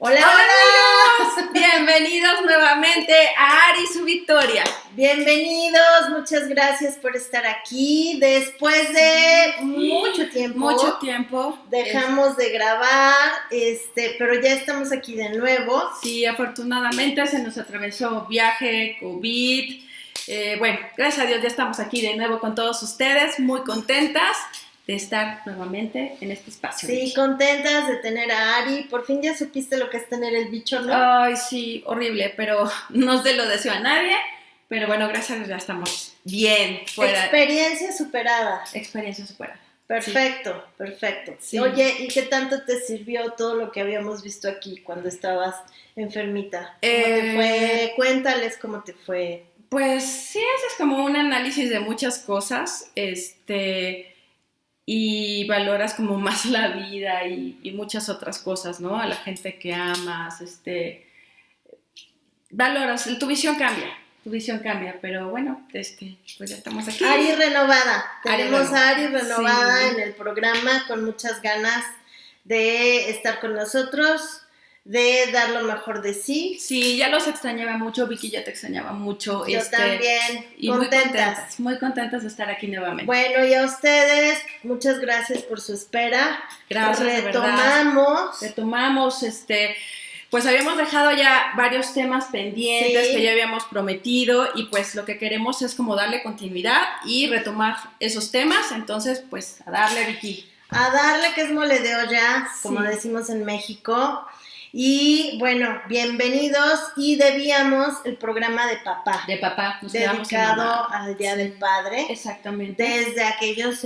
Hola, hola hola. amigos, bienvenidos nuevamente a Ari y su Victoria. Bienvenidos, muchas gracias por estar aquí. Después de mucho tiempo dejamos de grabar, pero ya estamos aquí de nuevo. Sí, afortunadamente se nos atravesó viaje, COVID. Bueno, gracias a Dios ya estamos aquí de nuevo con todos ustedes, muy contentas de estar nuevamente en este espacio. Sí, Vicky. contentas de tener a Ari. Por fin ya supiste lo que es tener el bicho, ¿no? Ay, sí, horrible, pero no se lo deseo a nadie. Pero bueno, gracias a Dios ya estamos bien. Fuera. Experiencia superada. Experiencia superada. Perfecto, sí. Perfecto. Sí. Oye, ¿y qué tanto te sirvió todo lo que habíamos visto aquí cuando estabas enfermita? ¿Cómo te fue? Cuéntales cómo te fue. Pues sí, ese es como un análisis de muchas cosas, y valoras como más la vida y muchas otras cosas, ¿no? A la gente que amas, valoras, tu visión cambia, pero bueno, pues ya estamos aquí. Ari renovada, tenemos a Ari renovada en el programa con muchas ganas de estar con nosotros, de dar lo mejor de sí. Sí, ya los extrañaba mucho, Vicky ya te extrañaba mucho. Yo también, y muy contentas de estar aquí nuevamente. Bueno, y a ustedes, muchas gracias por su espera. Gracias, Retomamos, pues habíamos dejado ya varios temas pendientes que ya habíamos prometido y pues lo que queremos es como darle continuidad y retomar esos temas, entonces pues a darle, Vicky. A darle, que es mole de olla, como decimos en México. Y bueno, bienvenidos, y debíamos el programa de papá. De papá, nos dedicado al Día del Padre. Exactamente. Desde aquellos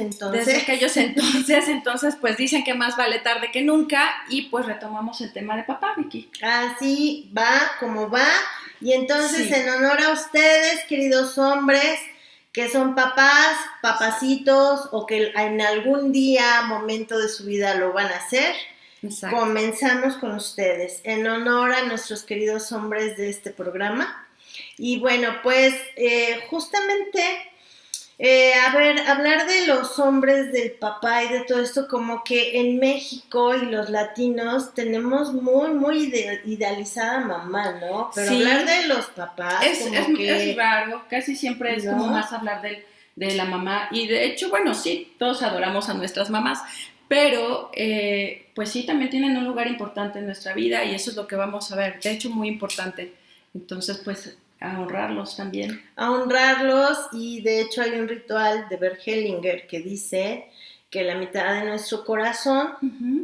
entonces, pues dicen que más vale tarde que nunca, y pues retomamos el tema de papá, Vicky. Así va, como va, y entonces en honor a ustedes, queridos hombres, que son papás, papacitos, o que en algún día, momento de su vida lo van a hacer. Exacto. Comenzamos con ustedes, en honor a nuestros queridos hombres de este programa. Y bueno, pues justamente, hablar de los hombres, del papá y de todo esto, como que en México y los latinos tenemos muy idealizada mamá, ¿no? Pero hablar de los papás es raro, casi siempre es como más hablar de la mamá. Y de hecho, bueno, sí, todos adoramos a nuestras mamás, pero pues sí, también tienen un lugar importante en nuestra vida, y eso es lo que vamos a ver, de hecho muy importante. Entonces pues a honrarlos también. A honrarlos, y de hecho hay un ritual de Bert Hellinger que dice que la mitad de nuestro corazón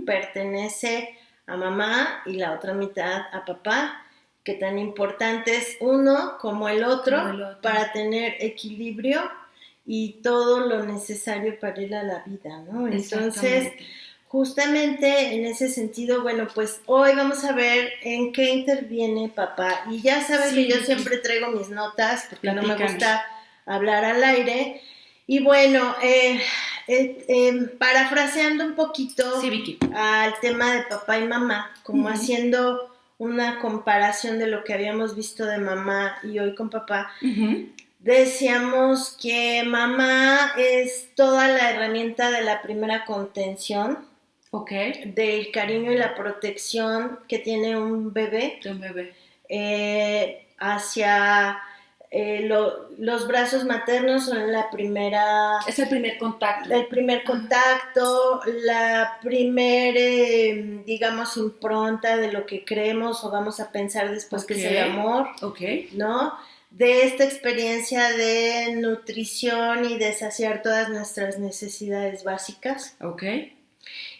pertenece a mamá y la otra mitad a papá, que tan importante es uno como el otro para tener equilibrio y todo lo necesario para ir a la vida, ¿no? Entonces, justamente en ese sentido, bueno, pues hoy vamos a ver en qué interviene papá. Y ya sabes que yo siempre traigo mis notas porque no me gusta hablar al aire. Y bueno, parafraseando un poquito al tema de papá y mamá, como haciendo una comparación de lo que habíamos visto de mamá y hoy con papá, decíamos que mamá es toda la herramienta de la primera contención, del cariño y la protección que tiene un bebé, hacia los brazos maternos son la primera... Es el primer contacto. El primer contacto, la primer, digamos, impronta de lo que creemos o vamos a pensar después que es el amor, ¿no? De esta experiencia de nutrición y de saciar todas nuestras necesidades básicas.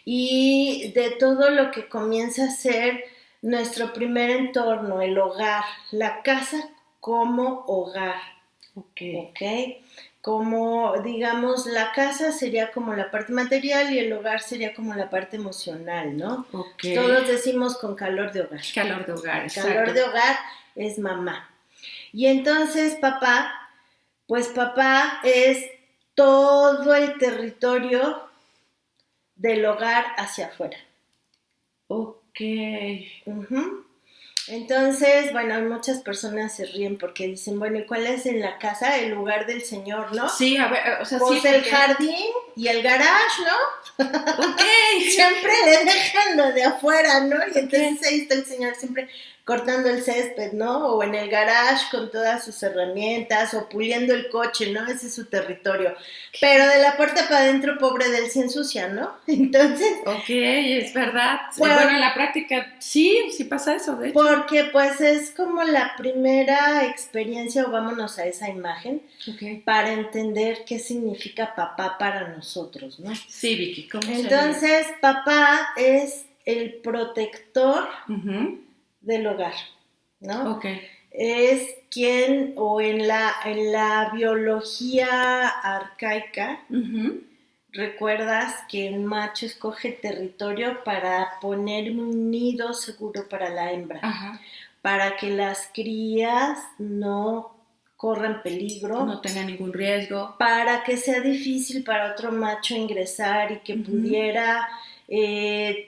Y de todo lo que comienza a ser nuestro primer entorno, el hogar, la casa como hogar. Como, digamos, la casa sería como la parte material y el hogar sería como la parte emocional, ¿no? Todos decimos con calor de hogar. Calor de hogar, exacto. Calor de hogar es mamá. Y entonces papá es todo el territorio del hogar hacia afuera. Entonces, bueno, muchas personas se ríen porque dicen, bueno, ¿y cuál es en la casa el lugar del Señor, no? Sí, a ver, o sea, pues el jardín y el garage, ¿no? Sí, siempre le dejan lo de afuera, ¿no? Y entonces ahí está el señor siempre cortando el césped, ¿no? O en el garage con todas sus herramientas, o puliendo el coche, ¿no? Ese es su territorio. Pero de la puerta para adentro, pobre de él, se ensucia, ¿no? Entonces... Ok, es verdad. Bueno, en la práctica sí pasa eso, de hecho. Porque pues es como la primera experiencia, o vámonos a esa imagen, para entender qué significa papá para nosotros, ¿no? Sí, Vicky, ¿cómo sería? Entonces, papá es el protector del hogar, ¿no? Ok. Es quien, o en la biología arcaica, recuerdas que el macho escoge territorio para poner un nido seguro para la hembra, para que las crías no corran peligro, no tengan ningún riesgo, para que sea difícil para otro macho ingresar y que pudiera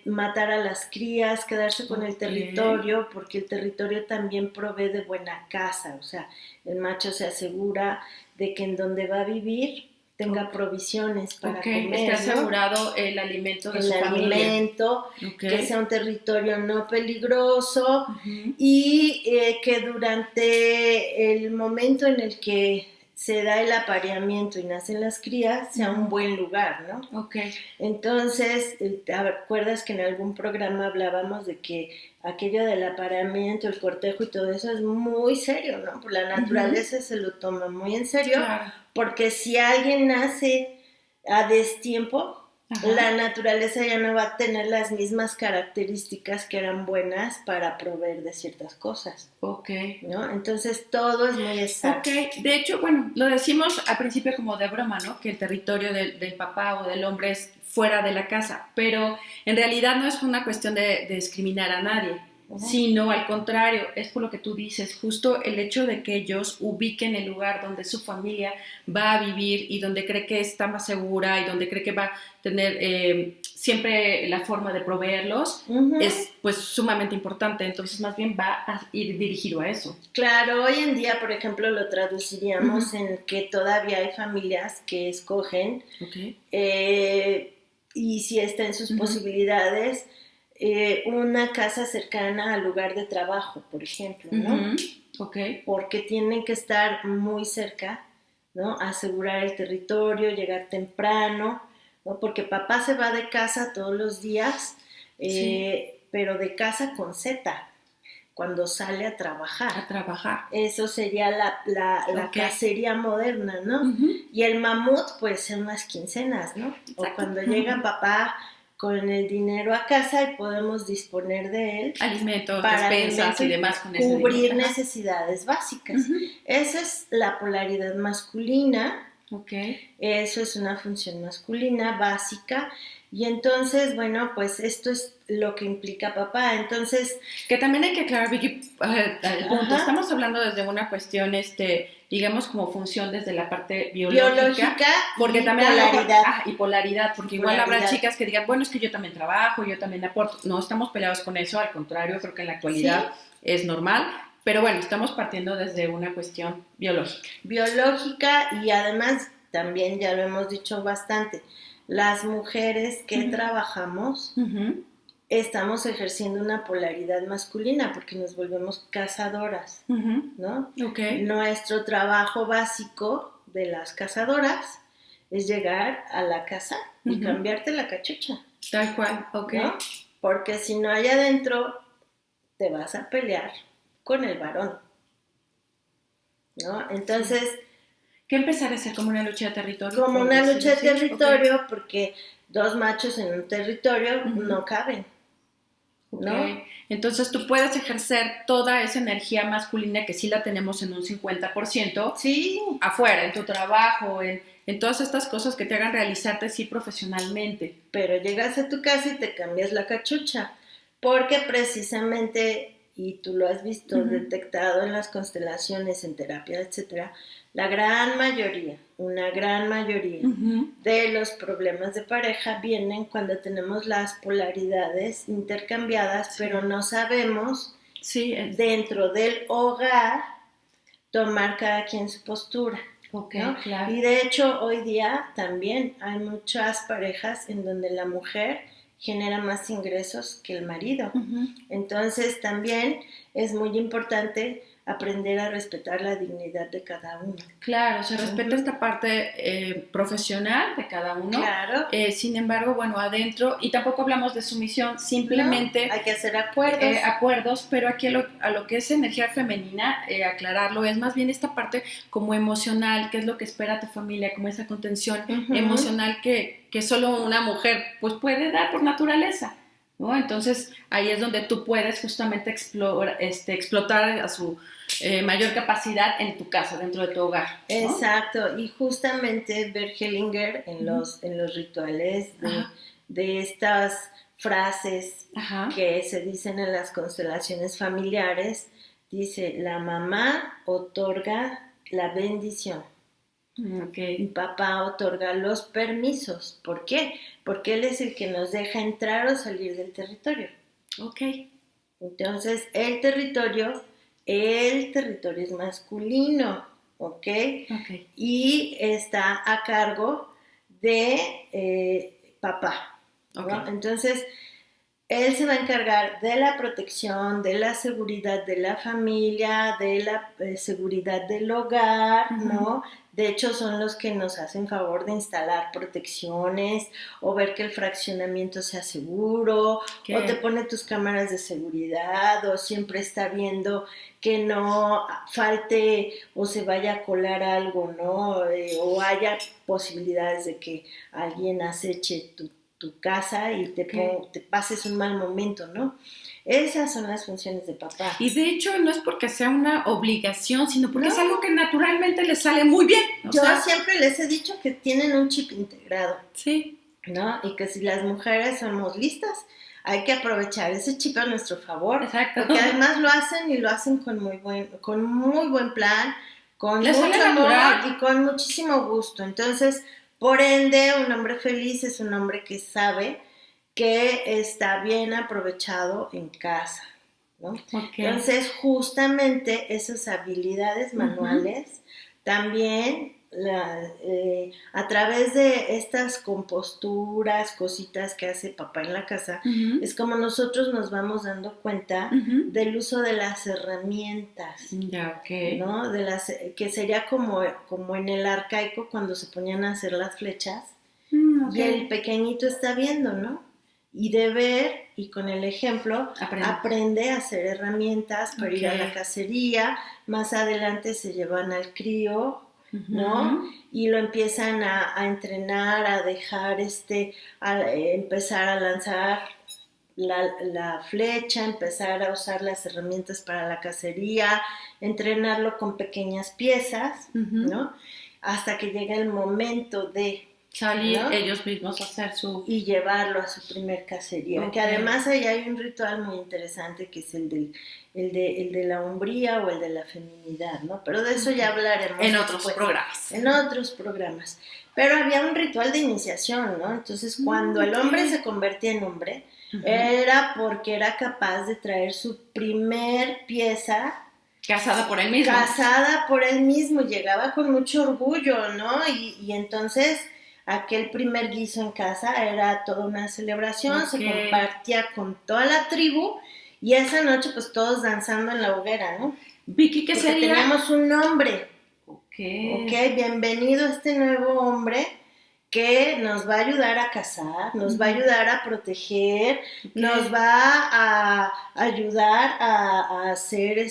matar a las crías, quedarse con el territorio, porque el territorio también provee de buena caza, o sea, el macho se asegura de que en donde va a vivir tenga provisiones para comer, esté asegurado el alimento de su familia. El alimento, que sea un territorio no peligroso y que durante el momento en el que se da el apareamiento y nacen las crías, sea un buen lugar, ¿no? Entonces, ¿te acuerdas que en algún programa hablábamos de que aquello del apareamiento, el cortejo y todo eso es muy serio, ¿no? Por la naturaleza se lo toma muy en serio, porque si alguien nace a destiempo, la naturaleza ya no va a tener las mismas características que eran buenas para proveer de ciertas cosas. ¿No? Entonces todo es muy exacto. De hecho, bueno, lo decimos al principio como de broma, ¿no? Que el territorio del papá o del hombre es fuera de la casa, pero en realidad no es una cuestión de discriminar a nadie, sino al contrario, es por lo que tú dices, justo el hecho de que ellos ubiquen el lugar donde su familia va a vivir y donde cree que está más segura y donde cree que va a tener siempre la forma de proveerlos, es pues sumamente importante, entonces más bien va a ir dirigido a eso. Claro, hoy en día, por ejemplo, lo traduciríamos en que todavía hay familias que escogen y si está en sus posibilidades, una casa cercana al lugar de trabajo, por ejemplo, ¿no? Porque tienen que estar muy cerca, ¿no? Asegurar el territorio, llegar temprano, ¿no? Porque papá se va de casa todos los días, pero de casa con Z, cuando sale a trabajar. Eso sería la cacería moderna, ¿no? Y el mamut, pues, en unas quincenas, ¿no? O cuando llega papá con el dinero a casa y podemos disponer de él. Alimentos, despensas y demás con ese cubrir necesidades básicas. Esa es la polaridad masculina. Eso es una función masculina básica. Y entonces, bueno, pues esto es lo que implica papá. Entonces, que también hay que aclarar, Vicky, el punto. Estamos hablando desde una cuestión, digamos, como función desde la parte biológica porque y también polaridad. Y polaridad, porque igual habrá chicas que digan, bueno, es que yo también trabajo, yo también aporto. No estamos peleados con eso, al contrario, creo que en la actualidad es normal. Pero bueno, estamos partiendo desde una cuestión biológica. Biológica y además, también ya lo hemos dicho bastante, las mujeres que trabajamos estamos ejerciendo una polaridad masculina porque nos volvemos cazadoras, ¿no? Nuestro trabajo básico de las cazadoras es llegar a la casa y cambiarte la cachucha. Tal cual, ¿no? Porque si no hay adentro, te vas a pelear con el varón, ¿no? Entonces... ¿Qué empezar a ser como una lucha de territorio? Como una lucha de territorio, porque dos machos en un territorio no caben, ¿no? Entonces tú puedes ejercer toda esa energía masculina que sí la tenemos en un 50%, afuera, en tu trabajo, en todas estas cosas que te hagan realizarte sí profesionalmente. Pero llegas a tu casa y te cambias la cachucha, porque precisamente, y tú lo has visto, detectado en las constelaciones, en terapia, etcétera, la gran mayoría, una gran mayoría de los problemas de pareja vienen cuando tenemos las polaridades intercambiadas, pero no sabemos dentro del hogar tomar cada quien su postura. ¿no? Claro. Y de hecho hoy día también hay muchas parejas en donde la mujer genera más ingresos que el marido. Uh-huh. Entonces también es muy importante aprender a respetar la dignidad de cada uno. Claro, se respeta esta parte profesional de cada uno. Claro. Sin embargo, bueno, adentro, y tampoco hablamos de sumisión, simplemente... No, hay que hacer acuerdos. Acuerdos, pero aquí a lo que es energía femenina, aclararlo, es más bien esta parte como emocional, que es lo que espera tu familia, como esa contención emocional que solo una mujer pues puede dar por naturaleza, ¿no? Entonces ahí es donde tú puedes justamente explotar a su mayor capacidad en tu casa, dentro de tu hogar, ¿no? Exacto, y justamente Bert Hellinger en los rituales de estas frases que se dicen en las constelaciones familiares, dice, la mamá otorga la bendición. Y papá otorga los permisos. ¿Por qué? Porque él es el que nos deja entrar o salir del territorio. Entonces, el territorio es masculino, ¿ok? Y está a cargo de papá, ¿no? Entonces, él se va a encargar de la protección, de la seguridad de la familia, de la seguridad del hogar, ¿no? De hecho, son los que nos hacen favor de instalar protecciones o ver que el fraccionamiento sea seguro, o te pone tus cámaras de seguridad, o siempre está viendo que no falte o se vaya a colar algo, ¿no? O haya posibilidades de que alguien aceche tu casa y te pases un mal momento, ¿no? Esas son las funciones de papá. Y de hecho no es porque sea una obligación, sino porque es algo que naturalmente les sale muy bien. Yo siempre les he dicho que tienen un chip integrado. Sí. ¿No? Y que si las mujeres somos listas, hay que aprovechar ese chip a nuestro favor. Exacto. Porque además lo hacen con muy buen plan, con mucho amor y con muchísimo gusto. Entonces, por ende, un hombre feliz es un hombre que sabe que está bien aprovechado en casa, ¿no? Entonces, justamente esas habilidades manuales también a través de estas composturas, cositas que hace papá en la casa, es como nosotros nos vamos dando cuenta del uso de las herramientas, ¿no? Que sería como en el arcaico cuando se ponían a hacer las flechas, y el pequeñito está viendo, ¿no? Y de ver, y con el ejemplo, aprende a hacer herramientas para ir a la cacería. Más adelante se llevan al crío, ¿no? Y lo empiezan a entrenar, a dejar empezar a lanzar la flecha, empezar a usar las herramientas para la cacería, entrenarlo con pequeñas piezas, ¿no? Hasta que llega el momento de salir, ¿no? Ellos mismos a hacer y llevarlo a su primer cacería. Que además ahí hay un ritual muy interesante que es el de la hombría o el de la feminidad, ¿no? Pero de eso ya hablaremos en otros programas. En otros programas. Pero había un ritual de iniciación, ¿no? Entonces, cuando el hombre se convertía en hombre, era porque era capaz de traer su primer pieza casada por él mismo. Casada por él mismo, llegaba con mucho orgullo, ¿no? Y entonces aquel primer guiso en casa era toda una celebración, se compartía con toda la tribu, y esa noche pues todos danzando en la hoguera, ¿no? Vicky, ¿qué sería? Teníamos un nombre. Bienvenido a este nuevo hombre que nos va a ayudar a cazar, nos va a ayudar a proteger, nos va a ayudar a hacer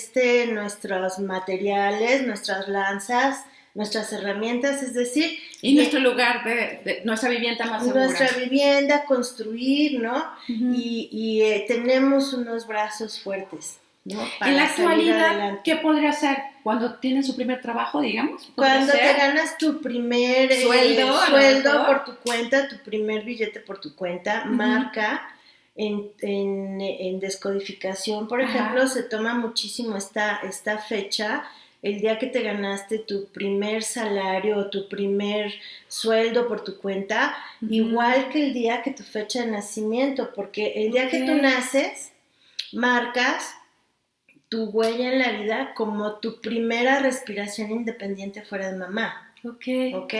nuestros materiales, nuestras lanzas, nuestras herramientas, es decir... Y nuestro lugar de nuestra vivienda más segura. Nuestra vivienda, construir, ¿no? Y tenemos unos brazos fuertes, ¿no? En la actualidad, ¿qué podría hacer cuando tienes su primer trabajo, digamos? Cuando te ganas tu primer sueldo por tu cuenta, tu primer billete por tu cuenta, marca... En descodificación, por ejemplo, se toma muchísimo esta fecha, el día que te ganaste tu primer salario o tu primer sueldo por tu cuenta, igual que el día que tu fecha de nacimiento, porque el día que tú naces, marcas tu huella en la vida como tu primera respiración independiente fuera de mamá. ¿Ok?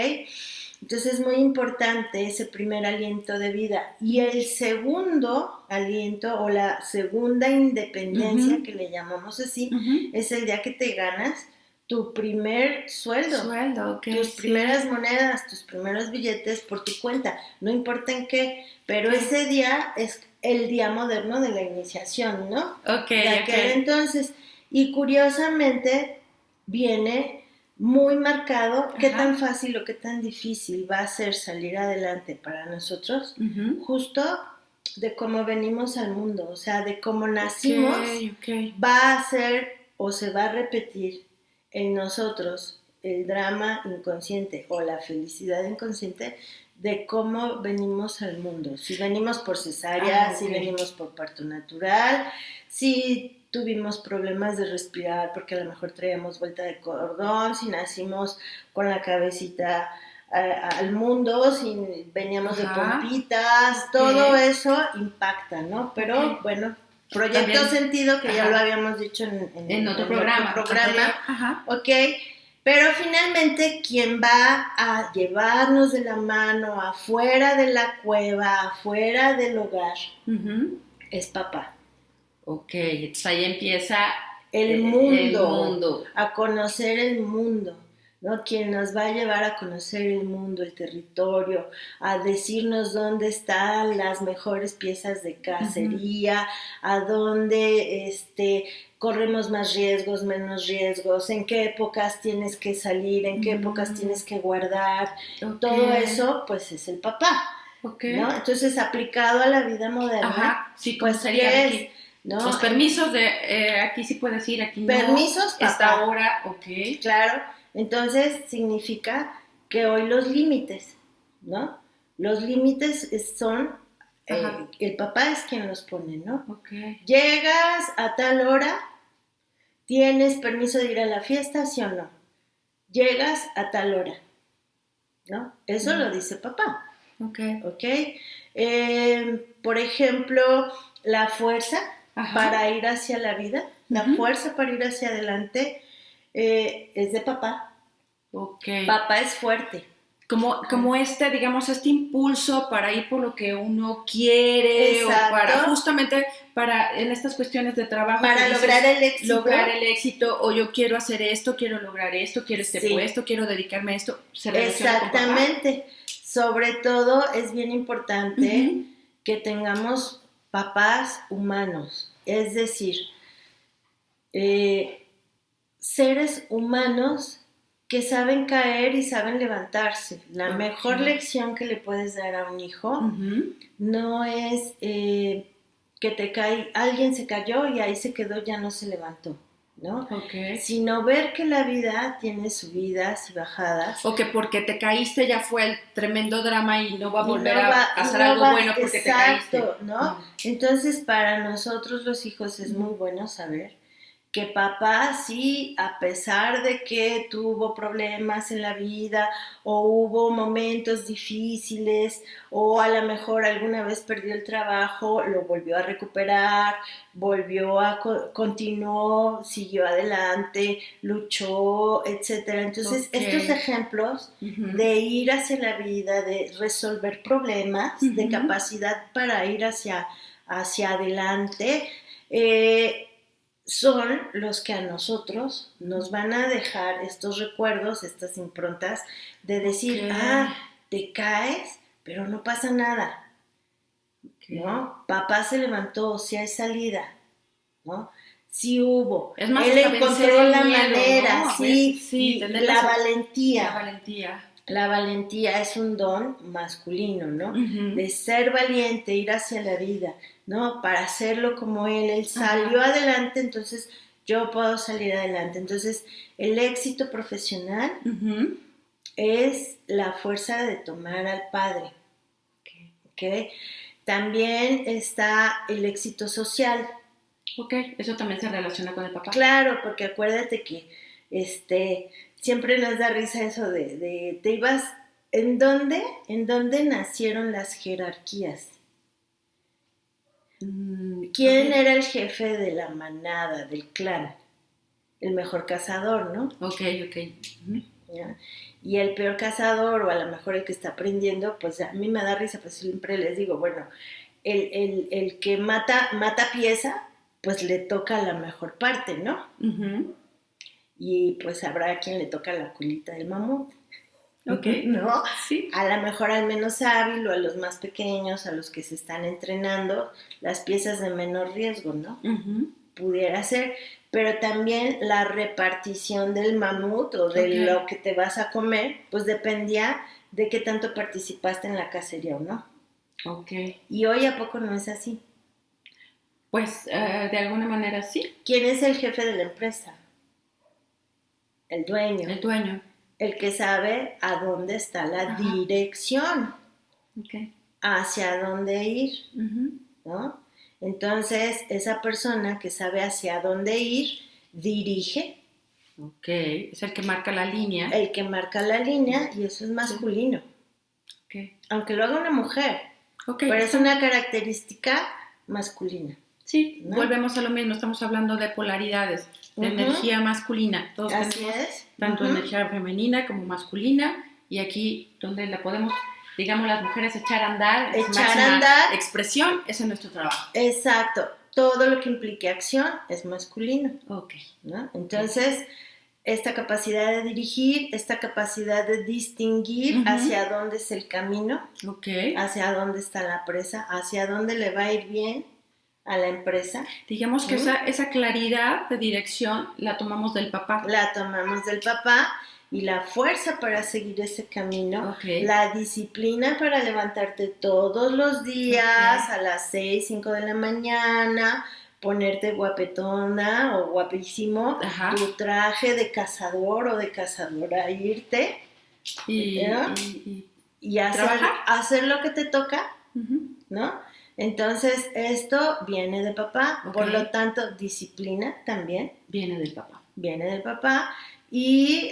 Entonces es muy importante ese primer aliento de vida. Y el segundo aliento o la segunda independencia, que le llamamos así, es el día que te ganas tu primer sueldo, tus primeras monedas, tus primeros billetes por tu cuenta, no importa en qué, pero ese día es el día moderno de la iniciación, ¿no? De aquel entonces. Y curiosamente viene muy marcado qué tan fácil o qué tan difícil va a ser salir adelante para nosotros, justo de cómo venimos al mundo, o sea, de cómo nacimos, va a ser o se va a repetir en nosotros el drama inconsciente o la felicidad inconsciente de cómo venimos al mundo. Si venimos por cesárea, si venimos por parto natural, si tuvimos problemas de respirar porque a lo mejor traíamos vuelta de cordón, si nacimos con la cabecita al mundo, si veníamos de pompitas, todo eso impacta, ¿no? Pero bueno, Proyecto también, Sentido, que ya lo habíamos dicho en otro programa, ok, pero finalmente quien va a llevarnos de la mano afuera de la cueva, afuera del hogar, es papá. Ok, entonces ahí empieza el mundo, a conocer el mundo, ¿no? Quien nos va a llevar a conocer el mundo, el territorio, a decirnos dónde están las mejores piezas de cacería, a dónde corremos más riesgos, menos riesgos, en qué épocas tienes que salir, en qué épocas tienes que guardar, todo eso pues es el papá, ¿no? Entonces aplicado a la vida moderna, sí, pues sería aquí. ¿No? Los permisos de aquí sí puedes ir, aquí no. Permisos, papá. Esta hora, Claro, entonces significa que hoy los límites, ¿no? Los límites son, el papá es quien los pone, ¿no? Llegas a tal hora, tienes permiso de ir a la fiesta, ¿sí o no? Llegas a tal hora, ¿no? Eso lo dice papá. Por ejemplo, la fuerza para ir hacia la vida, la fuerza para ir hacia adelante es de papá. Papá es fuerte. Como digamos, este impulso para ir por lo que uno quiere. Exacto. O para justamente en estas cuestiones de trabajo. Para lograr el éxito. Lograr el éxito, o yo quiero hacer esto, quiero lograr esto, quiero este puesto, quiero dedicarme a esto. ¿Se relaciona exactamente. Con papá? Sobre todo es bien importante que tengamos papás humanos, es decir, seres humanos que saben caer y saben levantarse. La mejor lección que le puedes dar a un hijo no es que alguien se cayó y ahí se quedó, ya no se levantó, ¿no? Sino ver que la vida tiene subidas y bajadas. O que porque te caíste ya fue el tremendo drama y no va a volver a pasar algo bueno porque te caíste. ¿no? Entonces, para nosotros los hijos es muy bueno saber que papá sí, a pesar de que tuvo problemas en la vida o hubo momentos difíciles o a lo mejor alguna vez perdió el trabajo, lo volvió a recuperar, continuó, siguió adelante, luchó, etcétera. Entonces, estos ejemplos de ir hacia la vida, de resolver problemas, de capacidad para ir hacia adelante, son los que a nosotros nos van a dejar estos recuerdos, estas improntas de decir, te caes, pero no pasa nada, ¿no? Papá se levantó, sí hay salida, ¿no? Sí hubo, es más, él encontró la manera, ¿no? Sí, la valentía. La valentía. La valentía es un don masculino, ¿no? De ser valiente, ir hacia la vida, ¿no? Para hacerlo como él salió adelante, entonces yo puedo salir adelante. Entonces, el éxito profesional es la fuerza de tomar al padre, ¿ok? También está el éxito social. Eso también se relaciona con el papá. Claro, porque acuérdate que siempre nos da risa eso de te ibas, ¿en dónde nacieron las jerarquías? ¿Quién era el jefe de la manada, del clan? El mejor cazador, ¿no? Ok. ¿Ya? Y el peor cazador, o a lo mejor el que está aprendiendo, pues a mí me da risa, pues siempre les digo, bueno, el que mata pieza, pues le toca la mejor parte, ¿no? Uh-huh. Y pues habrá quien le toca la colita del mamut. Ok. ¿No? Sí. A lo mejor al menos hábil o a los más pequeños, a los que se están entrenando, las piezas de menor riesgo, ¿no? Uh-huh. Pudiera ser, pero también la repartición del mamut o de lo que te vas a comer, pues dependía de qué tanto participaste en la cacería o no. Ok. Y hoy a poco no es así. Pues de alguna manera sí. ¿Quién es el jefe de la empresa? El dueño. El dueño. El que sabe a dónde está la dirección. Okay. Hacia dónde ir, uh-huh. ¿no? Entonces, esa persona que sabe hacia dónde ir, dirige. Ok, es el que marca la línea. El que marca la línea, y eso es masculino. Okay. Aunque lo haga una mujer. Okay. Pero es una característica masculina. Sí, ¿no? Volvemos a lo mismo, estamos hablando de polaridades, de energía masculina. Todos así tenemos es. Tanto energía femenina como masculina, y aquí donde la podemos, digamos, las mujeres echar a andar, expresión, es en nuestro trabajo. Exacto, todo lo que implique acción es masculino. Ok. ¿No? Entonces, esta capacidad de dirigir, esta capacidad de distinguir hacia dónde es el camino, hacia dónde está la presa, hacia dónde le va a ir bien a la empresa. Digamos que esa claridad de dirección la tomamos del papá. La tomamos del papá, y la fuerza para seguir ese camino, la disciplina para levantarte todos los días a las 6, 5 de la mañana, ponerte guapetona o guapísimo, tu traje de cazador o de cazadora, irte y hacer lo que te toca, ¿no? Entonces, esto viene de papá, por lo tanto, disciplina también viene del papá. Viene del papá. Y,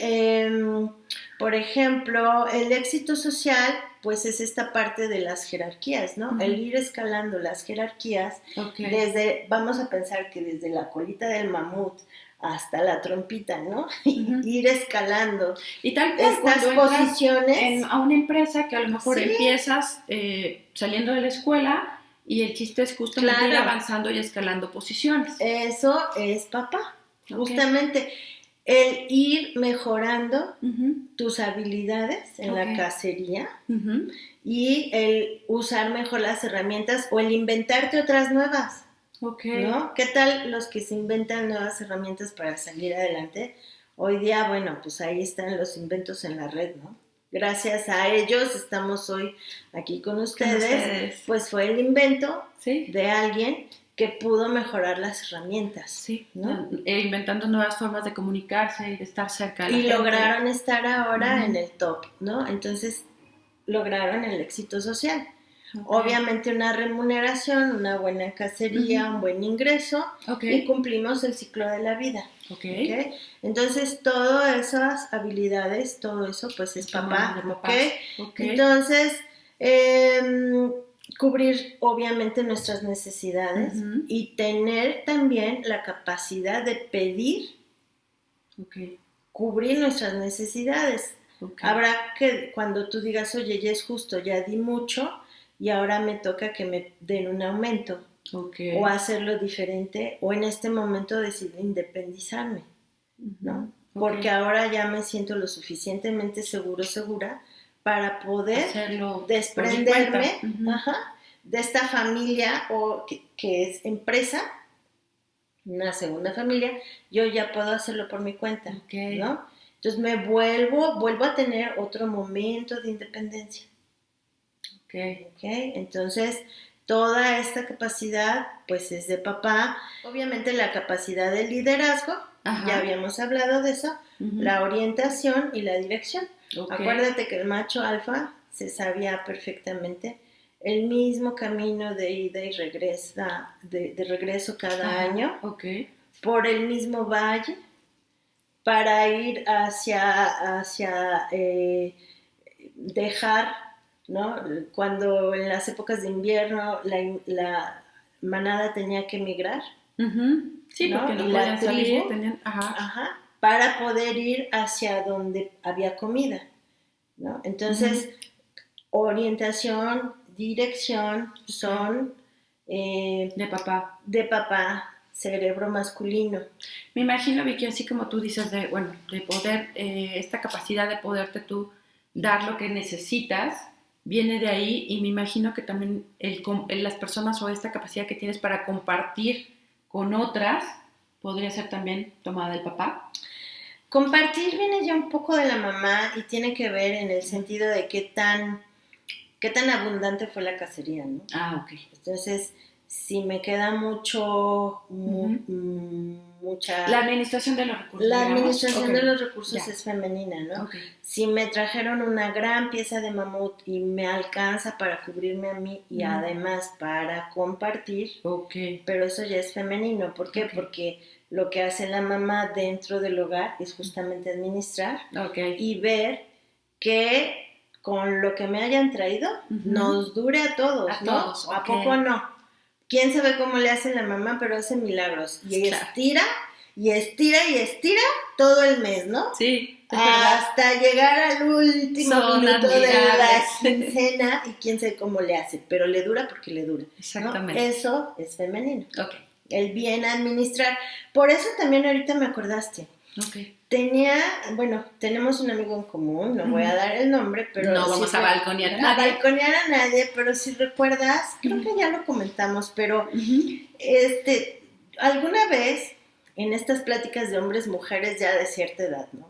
por ejemplo, el éxito social, pues es esta parte de las jerarquías, ¿no? El ir escalando las jerarquías, vamos a pensar que desde la colita del mamut hasta la trompita, ¿no? Ir escalando. Y tal cual, estas posiciones. A una empresa que a lo mejor empiezas saliendo de la escuela, y el chiste es justamente ir avanzando y escalando posiciones. Eso es papá, justamente. El ir mejorando tus habilidades en la cacería y el usar mejor las herramientas o el inventarte otras nuevas, ¿no? ¿Qué tal los que se inventan nuevas herramientas para salir adelante? Hoy día, bueno, pues ahí están los inventos en la red, ¿no? Gracias a ellos estamos hoy aquí con ustedes. Pues fue el invento de alguien que pudo mejorar las herramientas, ¿no? Inventando nuevas formas de comunicarse y de estar cerca de la gente. Y lograron estar ahora en el top, ¿no? Entonces, lograron el éxito social. Obviamente una remuneración, una buena cacería, un buen ingreso, y cumplimos el ciclo de la vida. Entonces, todas esas habilidades, todo eso, pues es papá. Entonces, cubrir obviamente nuestras necesidades y tener también la capacidad de pedir, cubrir nuestras necesidades. Habrá que, cuando tú digas, oye, ya es justo, ya di mucho y ahora me toca que me den un aumento, o hacerlo diferente, o en este momento decidir independizarme, ¿no? Porque ahora ya me siento lo suficientemente segura para poder desprenderme de esta familia que es empresa, una segunda familia. Yo ya puedo hacerlo por mi cuenta, ¿no? Entonces me vuelvo a tener otro momento de independencia. Entonces toda esta capacidad pues es de papá. Obviamente la capacidad de liderazgo, ya habíamos hablado de eso, la orientación y la dirección. Acuérdate que el macho alfa se sabía perfectamente el mismo camino de ida y regresa, de regreso cada año, por el mismo valle, para ir hacia dejar, ¿no? Cuando en las épocas de invierno la manada tenía que migrar, sí, ¿no? Porque no podían salir, para poder ir hacia donde había comida. ¿no? Entonces, orientación, dirección son de papá, cerebro masculino. Me imagino, Vicky, así como tú dices, de poder, esta capacidad de poderte tú dar lo que necesitas, viene de ahí, y me imagino que también las personas o esta capacidad que tienes para compartir con otras podría ser también tomada del papá. Compartir viene ya un poco de la mamá y tiene que ver en el sentido de qué tan abundante fue la cacería, ¿no? Ah, ok. Entonces, si me queda mucha... La administración de los recursos. La administración de los recursos es femenina, ¿no? Okay. Si me trajeron una gran pieza de mamut y me alcanza para cubrirme a mí y además para compartir, pero eso ya es femenino. ¿Por qué? Porque lo que hace la mamá dentro del hogar es justamente administrar y ver que con lo que me hayan traído nos dure a todos, ¿no? ¿A poco no? ¿Quién sabe cómo le hace la mamá? Pero hace milagros. Y estira y estira y estira todo el mes, ¿no? Sí. Hasta llegar al último minuto de la quincena y quién sabe cómo le hace, pero le dura porque le dura. Exactamente. ¿No? Eso es femenino. El bien administrar. Por eso también ahorita me acordaste. Tenemos un amigo en común, no voy a dar el nombre, pero... No vamos a balconear a nadie, pero si recuerdas, creo que ya lo comentamos, pero alguna vez en estas pláticas de hombres, mujeres ya de cierta edad, ¿no?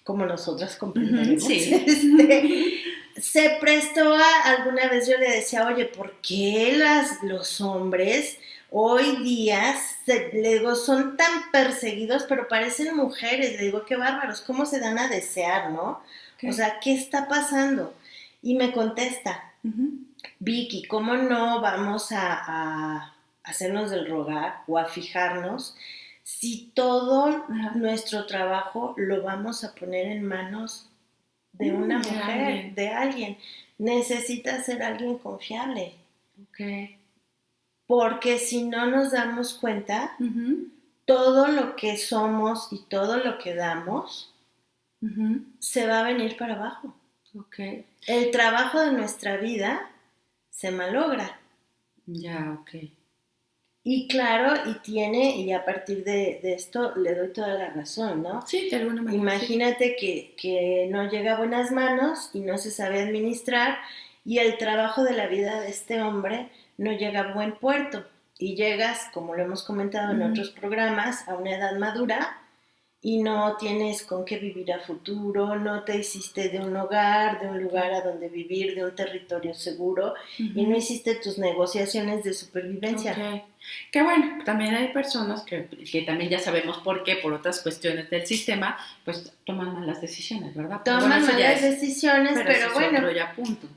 Como nosotras comprenderemos. Se prestó alguna vez yo le decía, oye, ¿por qué los hombres hoy día, le digo, son tan perseguidos, pero parecen mujeres? Le digo, qué bárbaros, ¿cómo se dan a desear, no? O sea, ¿qué está pasando? Y me contesta, Vicky, ¿cómo no vamos a hacernos del rogar o a fijarnos si todo nuestro trabajo lo vamos a poner en manos de una mujer, de alguien? Necesita ser alguien confiable. Porque si no nos damos cuenta, todo lo que somos y todo lo que damos se va a venir para abajo. El trabajo de nuestra vida se malogra. Y claro, y a partir de esto le doy toda la razón, ¿no? Sí, de alguna manera. Imagínate que no llega a buenas manos y no se sabe administrar, y el trabajo de la vida de este hombre no llega a buen puerto. Y llegas, como lo hemos comentado en otros programas, a una edad madura y no tienes con qué vivir a futuro, no te hiciste de un hogar, de un lugar a donde vivir, de un territorio seguro, y no hiciste tus negociaciones de supervivencia. Que bueno, también hay personas que también ya sabemos por qué, por otras cuestiones del sistema, pues toman malas decisiones, ¿verdad? Toman malas decisiones, pero bueno. Otro ya punto.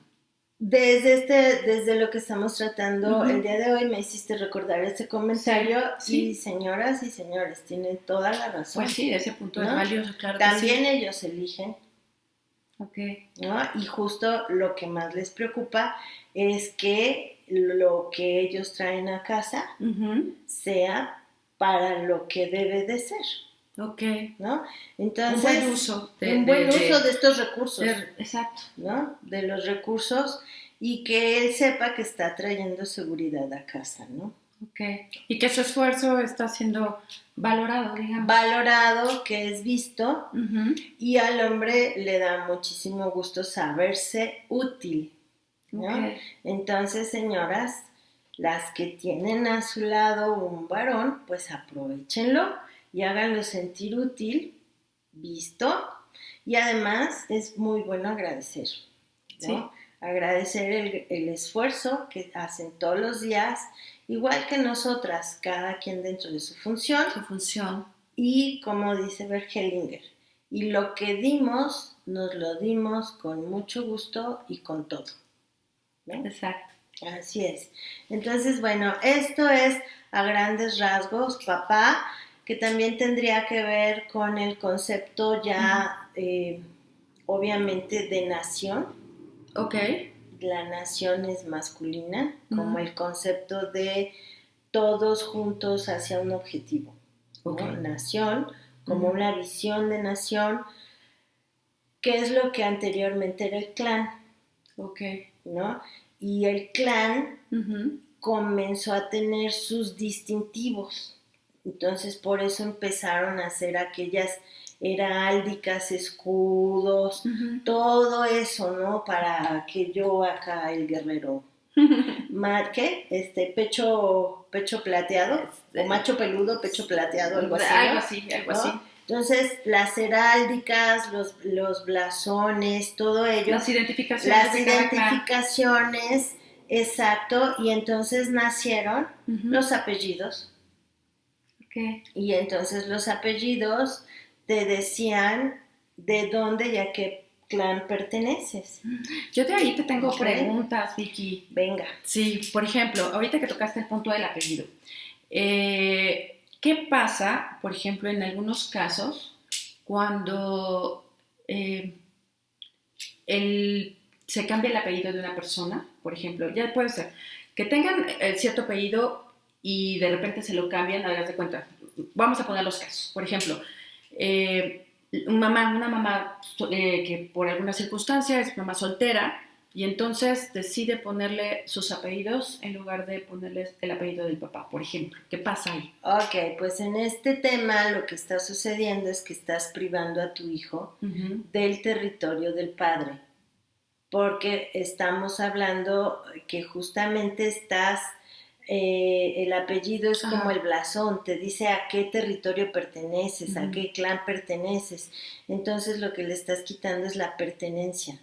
Desde lo que estamos tratando el día de hoy me hiciste recordar este comentario y señoras y señores, tienen toda la razón. Pues sí, ese punto es valioso, claro. También ellos eligen. ¿No? Y justo lo que más les preocupa es que lo que ellos traen a casa sea para lo que debe de ser. ¿No? Entonces, un buen uso de estos recursos. Exacto. ¿No? De los recursos, y que él sepa que está trayendo seguridad a casa, ¿no? Y que su esfuerzo está siendo valorado, digamos. Valorado, que es visto, y al hombre le da muchísimo gusto saberse útil, ¿no? Entonces, señoras, las que tienen a su lado un varón, pues aprovechenlo y háganlo sentir útil, visto, y además es muy bueno agradecer, ¿no? Agradecer el esfuerzo que hacen todos los días, igual que nosotras, cada quien dentro de su función. Y como dice Bert Hellinger, y lo que dimos, nos lo dimos con mucho gusto y con todo, ¿no? Exacto. Así es. Entonces, bueno, esto es a grandes rasgos, papá, que también tendría que ver con el concepto ya, obviamente, de nación. La nación es masculina, como el concepto de todos juntos hacia un objetivo, ¿no? Nación, como una visión de nación que es lo que anteriormente era el clan, ¿no? Y el clan comenzó a tener sus distintivos. Entonces, por eso empezaron a hacer aquellas heráldicas, escudos, todo eso, ¿no? Para que yo acá, el guerrero, marque, pecho plateado, o macho peludo, pecho plateado, algo así, ¿no? Algo así. Entonces, las heráldicas, los blasones, todo ello. Las identificaciones, exacto, y entonces nacieron los apellidos. Y entonces los apellidos te decían de dónde y a qué clan perteneces. Yo de ahí te tengo preguntas, Vicky. Venga. Sí, por ejemplo, ahorita que tocaste el punto del apellido. ¿Qué pasa, por ejemplo, en algunos casos cuando se cambia el apellido de una persona? Por ejemplo, ya puede ser que tengan cierto apellido y de repente se lo cambian, hagas de cuenta. Vamos a poner los casos. Por ejemplo, una mamá que por alguna circunstancia es mamá soltera y entonces decide ponerle sus apellidos en lugar de ponerles el apellido del papá, por ejemplo. ¿Qué pasa ahí? Ok, pues en este tema lo que está sucediendo es que estás privando a tu hijo del territorio del padre, porque estamos hablando que justamente estás... el apellido es como el blasón, te dice a qué territorio perteneces, a qué clan perteneces. Entonces lo que le estás quitando es la pertenencia.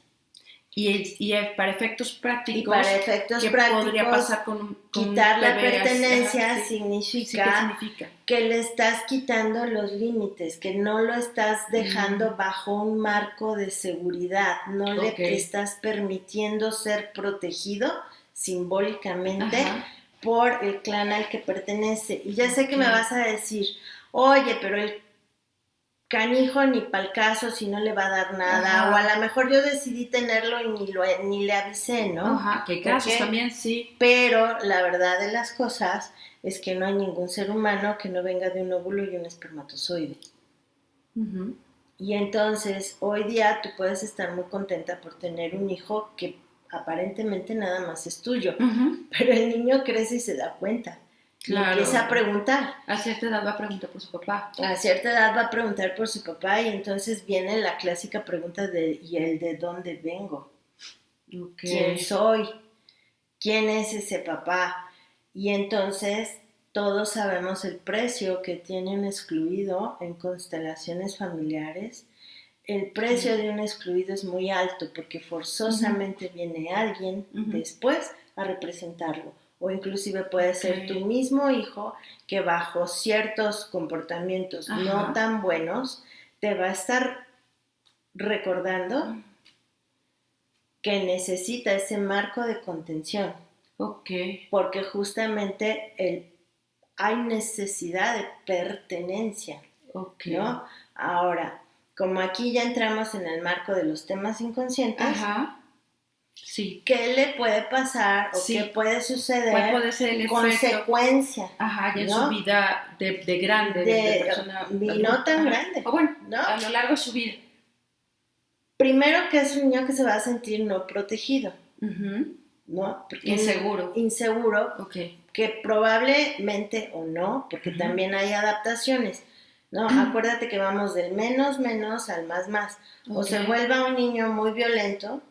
Y para efectos prácticos, ¿qué podría pasar con quitar la pertenencia? Significa que le estás quitando los límites, que no lo estás dejando bajo un marco de seguridad, no le estás permitiendo ser protegido simbólicamente por el clan al que pertenece. Y ya sé que me vas a decir, oye, pero el canijo ni pa'l caso si no le va a dar nada, o a lo mejor yo decidí tenerlo y ni le avisé, ¿no? Que casos también, sí. Pero la verdad de las cosas es que no hay ningún ser humano que no venga de un óvulo y un espermatozoide. Y entonces, hoy día tú puedes estar muy contenta por tener un hijo que aparentemente nada más es tuyo, pero el niño crece y se da cuenta. Claro. Y empieza a preguntar. A cierta edad va a preguntar por su papá. A cierta edad va a preguntar por su papá y entonces viene la clásica pregunta ¿y el de dónde vengo? ¿Quién soy? ¿Quién es ese papá? Y entonces todos sabemos el precio que tiene un excluido en constelaciones familiares. El precio de un excluido es muy alto porque forzosamente viene alguien después a representarlo. O inclusive puede ser tu mismo hijo que bajo ciertos comportamientos no tan buenos te va a estar recordando que necesita ese marco de contención. Porque justamente hay necesidad de pertenencia, ¿no? Ahora, como aquí ya entramos en el marco de los temas inconscientes, sí. ¿Qué le puede pasar o qué puede suceder? ¿Cuál puede ser el consecuencia? Ya en su vida de grande, de persona. Y no tan grande. O bueno, ¿no? A lo largo de su vida. Primero que es un niño que se va a sentir no protegido, ¿no? Porque inseguro, que probablemente o no, porque también hay adaptaciones, ¿no? Acuérdate que vamos del menos al más. O se vuelva un niño muy violento,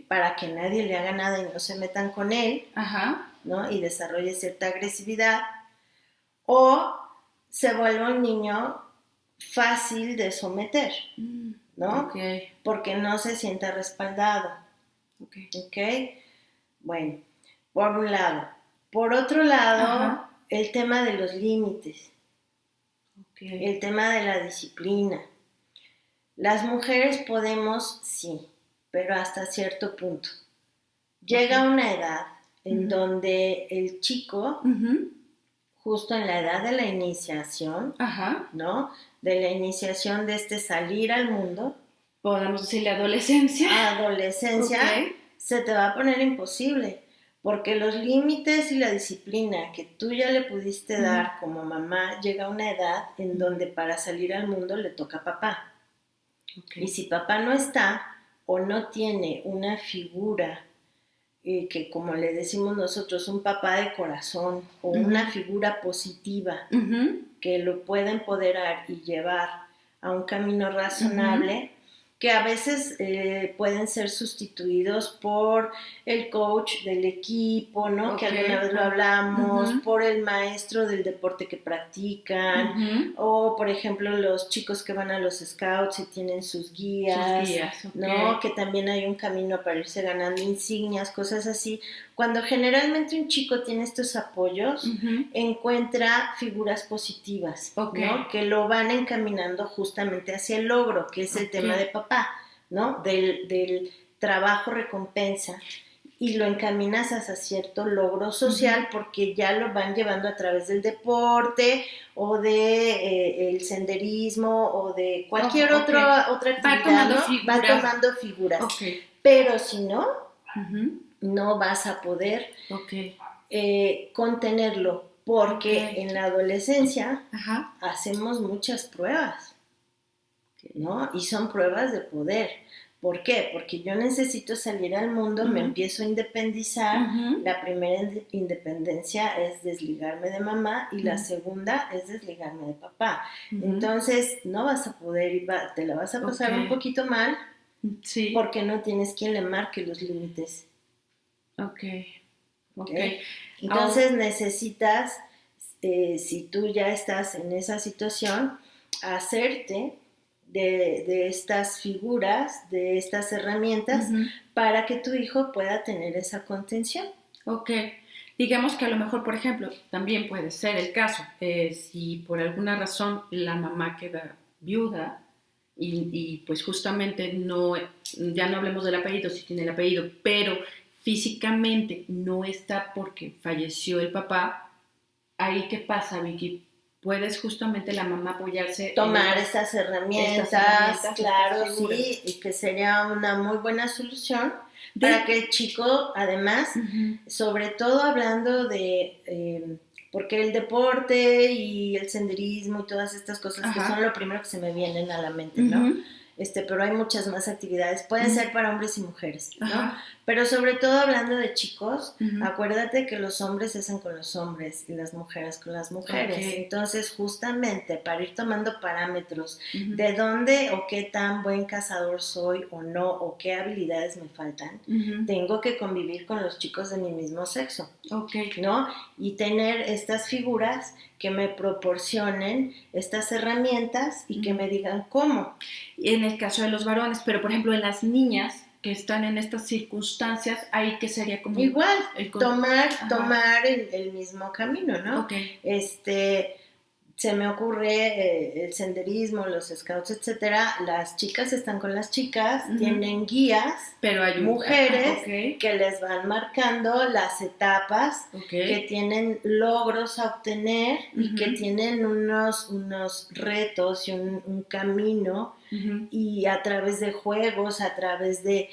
para que nadie le haga nada y no se metan con él, ¿no? Y desarrolle cierta agresividad, o se vuelva un niño fácil de someter, ¿no? Porque no se sienta respaldado. Bueno, por un lado. Por otro lado, el tema de los límites, el tema de la disciplina. Las mujeres podemos, sí, pero hasta cierto punto. Llega una edad en donde el chico, justo en la edad de la iniciación, ¿no? De la iniciación de salir al mundo. Podemos decirle adolescencia. Se te va a poner imposible, porque los límites y la disciplina que tú ya le pudiste dar como mamá, llega a una edad en donde para salir al mundo le toca a papá. Okay. Y si papá no está o no tiene una figura que, como le decimos nosotros, un papá de corazón o una figura positiva que lo pueda empoderar y llevar a un camino razonable, que a veces pueden ser sustituidos por el coach del equipo, ¿no? Que alguna vez lo hablamos, por el maestro del deporte que practican, o por ejemplo los chicos que van a los scouts y tienen sus guías, ¿no? Que también hay un camino para irse ganando insignias, cosas así. Cuando generalmente un chico tiene estos apoyos, encuentra figuras positivas, ¿no? Que lo van encaminando justamente hacia el logro, que es el tema de papá, ¿no? Del trabajo recompensa, y lo encaminas hacia cierto logro social porque ya lo van llevando a través del deporte o de el senderismo o de cualquier otra actividad, va tomando figuras. Pero si no, no vas a poder contenerlo, porque en la adolescencia hacemos muchas pruebas, ¿no? Y son pruebas de poder. ¿Por qué? Porque yo necesito salir al mundo, me empiezo a independizar. La primera independencia es desligarme de mamá y la segunda es desligarme de papá. Entonces no vas a poder, te la vas a pasar un poquito mal, porque no tienes quien le marque los límites. Entonces necesitas, si tú ya estás en esa situación, hacerte de estas figuras, de estas herramientas, para que tu hijo pueda tener esa contención. Digamos que a lo mejor, por ejemplo, también puede ser el caso, si por alguna razón la mamá queda viuda y pues justamente ya no hablemos del apellido, si tiene el apellido, pero físicamente no está porque falleció el papá, ¿ahí qué pasa, Vicky? Puedes justamente la mamá apoyarse tomar estas herramientas, claro, sí, y que sería una muy buena solución para que el chico, además, sobre todo hablando de, porque el deporte y el senderismo y todas estas cosas que son lo primero que se me vienen a la mente, ¿no? Pero hay muchas más actividades, pueden ser para hombres y mujeres, ¿no? Pero sobre todo hablando de chicos, acuérdate que los hombres hacen con los hombres y las mujeres con las mujeres. Entonces, justamente para ir tomando parámetros de dónde o qué tan buen cazador soy o no, o qué habilidades me faltan, tengo que convivir con los chicos de mi mismo sexo, ¿no? Y tener estas figuras que me proporcionen estas herramientas y que me digan cómo. En el caso de los varones, pero por ejemplo en las niñas que están en estas circunstancias, ahí que sería como... Igual, tomar el mismo camino, ¿no? Se me ocurre el senderismo, los scouts, etcétera. Las chicas están con las chicas, tienen guías, pero hay mujeres que les van marcando las etapas, que tienen logros a obtener y que tienen unos retos y un camino, y a través de juegos, a través de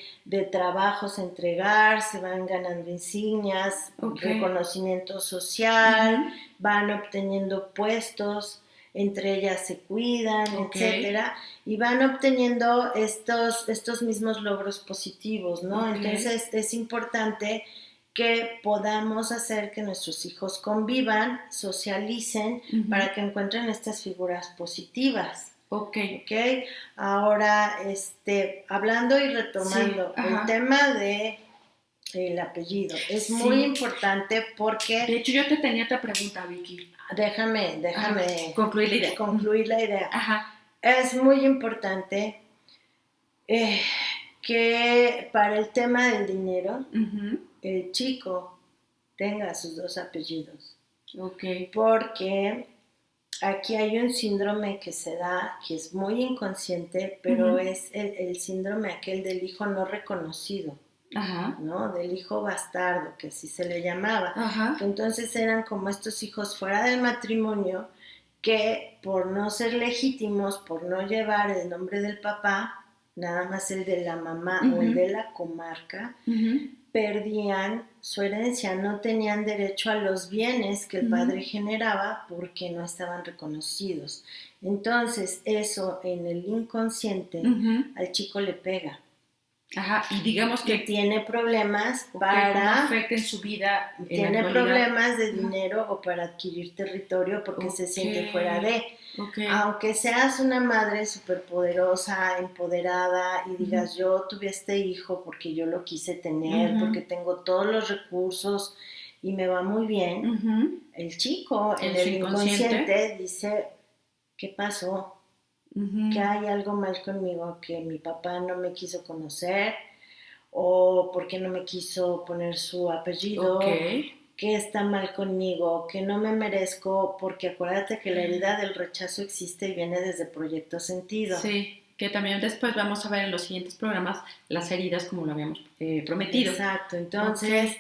trabajos a entregar, se van ganando insignias, reconocimiento social, van obteniendo puestos, entre ellas se cuidan, etcétera, y van obteniendo estos mismos logros positivos, ¿no? Entonces es importante que podamos hacer que nuestros hijos convivan, socialicen, para que encuentren estas figuras positivas. Ahora, hablando y retomando el tema de el apellido, es muy importante porque... De hecho, yo te tenía otra pregunta, Vicky. Déjame concluir la idea. Es muy importante que para el tema del dinero, el chico tenga sus dos apellidos. Porque aquí hay un síndrome que se da, que es muy inconsciente, pero es el síndrome aquel del hijo no reconocido, ¿no? Del hijo bastardo, que así se le llamaba. Que entonces eran como estos hijos fuera del matrimonio que por no ser legítimos, por no llevar el nombre del papá, nada más el de la mamá o el de la comarca, perdían su herencia, no tenían derecho a los bienes que el padre generaba porque no estaban reconocidos. Entonces, eso en el inconsciente al chico le pega. Ajá, y digamos que tiene problemas para afecten su vida. Tiene problemas de dinero o para adquirir territorio porque se siente fuera de. Aunque seas una madre superpoderosa, empoderada y digas yo tuve este hijo porque yo lo quise tener, porque tengo todos los recursos y me va muy bien, el chico en el inconsciente dice, ¿qué pasó? Que hay algo mal conmigo, que mi papá no me quiso conocer o porque no me quiso poner su apellido, que está mal conmigo, que no me merezco, porque acuérdate que la herida del rechazo existe y viene desde Proyecto Sentido. Sí, que también después vamos a ver en los siguientes programas las heridas como lo habíamos prometido. Exacto, entonces